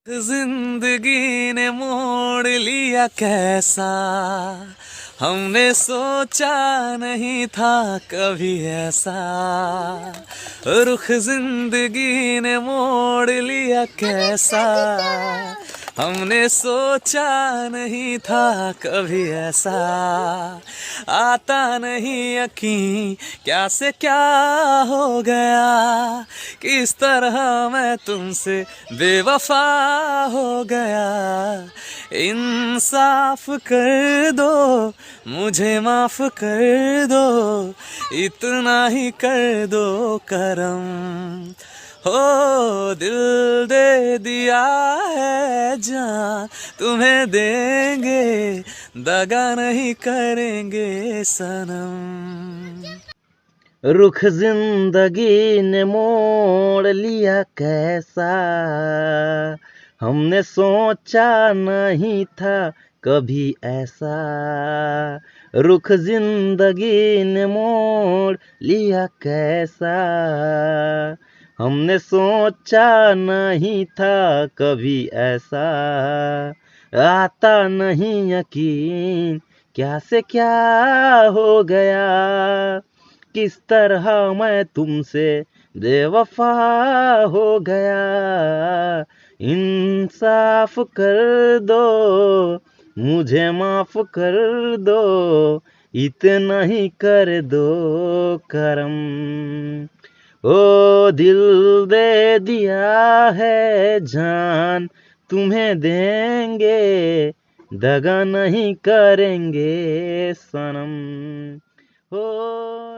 जिंदगी ने मोड़ लिया कैसा, हमने सोचा नहीं था कभी ऐसा। रुख जिंदगी ने मोड़ लिया कैसा, हमने सोचा नहीं था कभी ऐसा। आता नहीं यकीन क्या से क्या हो गया, किस तरह मैं तुमसे बेवफा हो गया। इंसाफ कर दो, मुझे माफ कर दो, इतना ही कर दो करम। हो दिल दे दिया है जान तुम्हें देंगे, दगा नहीं करेंगे सनम। रुख जिंदगी ने मोड़ लिया कैसा, हमने सोचा नहीं था कभी ऐसा। रुख जिंदगी ने मोड़ लिया कैसा, हमने सोचा नहीं था कभी ऐसा। आता नहीं यकीन क्या से क्या हो गया, किस तरह मैं तुमसे बेवफा हो गया। इंसाफ कर दो, मुझे माफ कर दो, इतना ही कर दो करम। ओ दिल दे दिया है जान तुम्हें देंगे, दगा नहीं करेंगे सनम। हो